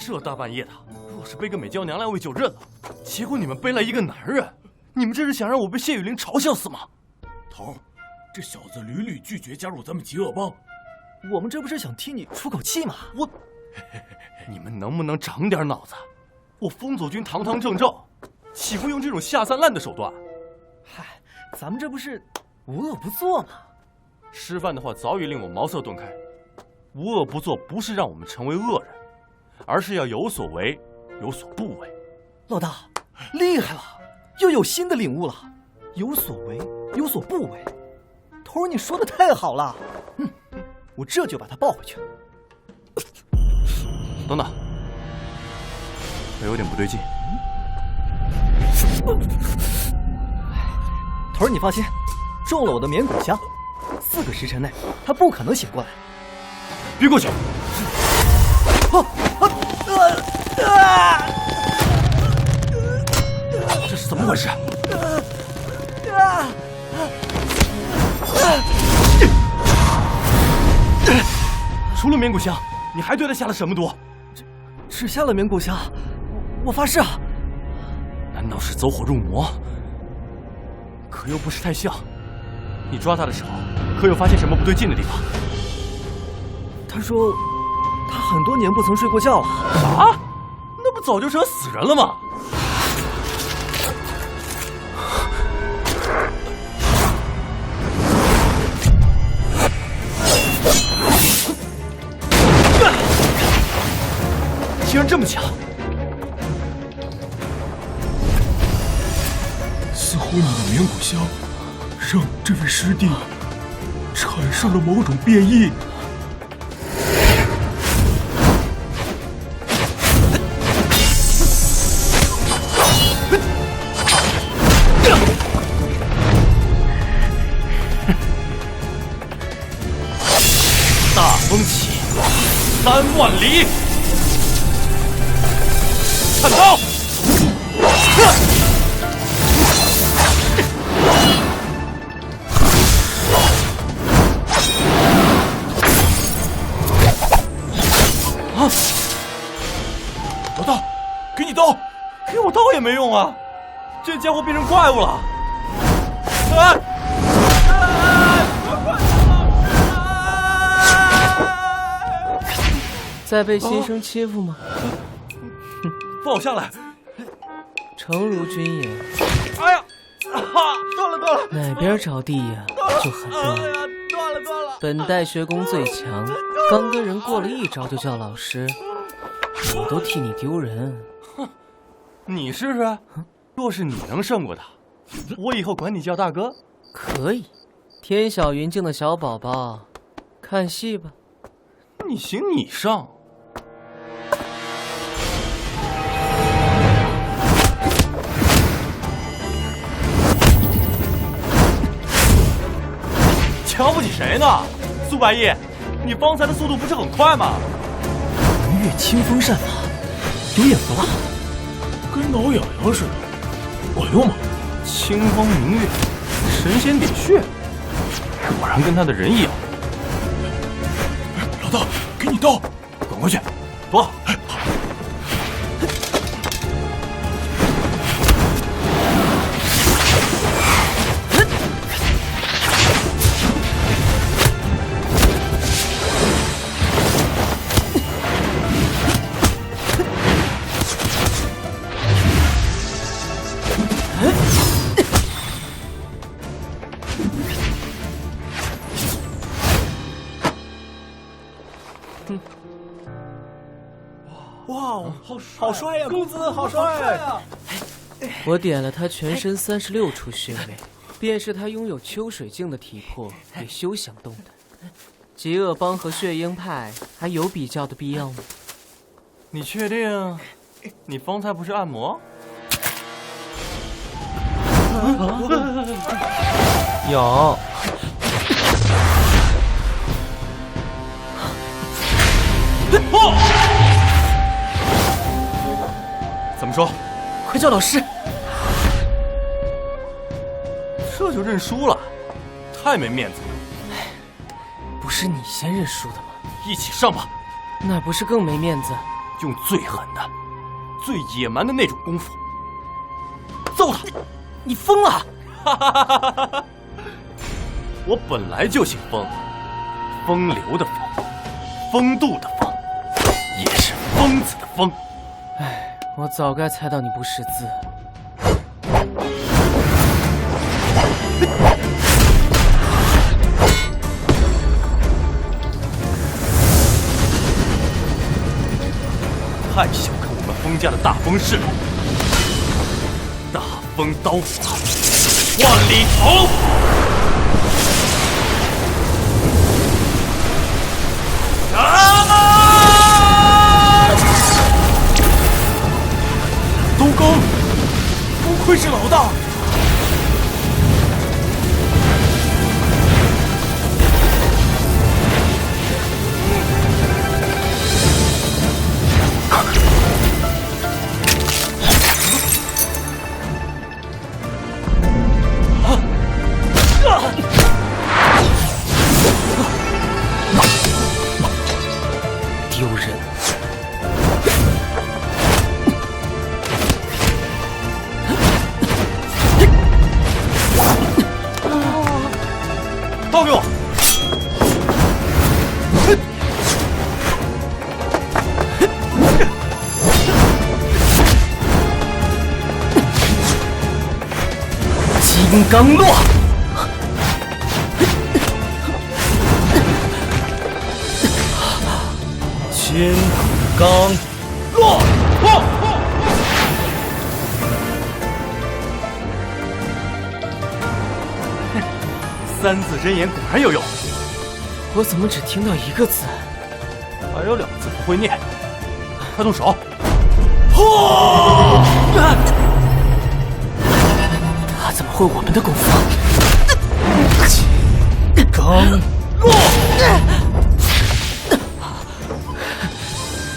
这大半夜的，若是背个美娇娘来为就认了，结果你们背来一个男人，你们这是想让我被谢雨霖嘲笑死吗？头儿，这小子屡屡拒绝加入咱们极恶帮，我们这不是想替你出口气吗？你们能不能长点脑子？我风左军堂堂正正，岂会用这种下三滥的手段？嗨，咱们这不是无恶不作吗？师范的话早已令我茅塞顿开。无恶不作不是让我们成为恶人，而是要有所为，有所不为。老大，厉害了，又有新的领悟了。有所为，有所不为。头儿，你说的太好了。我这就把他抱回去。等等，我有点不对劲。头儿，你放心，中了我的绵骨香，4个时辰内他不可能醒过来。别过去！这是怎么回事？除了绵骨香，你还对他下了什么毒？只下了绵骨香，我发誓啊！难道是走火入魔？可又不是太像。你抓他的时候，可有发现什么不对劲的地方？他说，他很多年不曾睡过觉了。啊？那不早就成死人了吗？竟然这么强！似乎你的绵骨香让这位师弟产生了某种变异。大风起，3万里。看刀！啊！老大，给你刀！给我刀也没用啊！这家伙变成怪物了！啊！在被新生欺负吗？放我下来！诚如君言。哎呀！断了！哪边着地呀，就很多。断了！本代学宫最强，刚跟人过了一招就叫老师，我都替你丢人。哼，你试试。若是你能胜过他，我以后管你叫大哥。可以，天小云静的小宝宝，看戏吧。你行你上。瞧不起谁呢？苏白衣，你方才的速度不是很快吗？明月清风善法，有眼福了，跟挠痒痒似的，管用吗？清风明月，神仙点穴，果然跟他的人一样。老大，给你刀！滚过去，躲！哇，好帅呀，公子，好帅啊！我点了他全身36处穴位，便是他拥有秋水镜的体魄也休想动弹。极恶帮和血鹰派还有比较的必要吗？你确定？你方才不是按摩？有。怎么说？快叫老师！这就认输了，太没面子了。不是你先认输的吗？一起上吧。那不是更没面子？用最狠的、最野蛮的那种功夫揍他！你疯了！我本来就姓风，风流的风，风度的风，也是疯子的疯。唉，我早该猜到你不识字。太小看我们风家的大风势力，大风刀法，万里头。都更，不愧是老大。丢人！刀给我！金刚落！金刚落！三字真言果然有用，我怎么只听到一个字？还有2字不会念。快动手！他怎么会我们的功夫？金刚。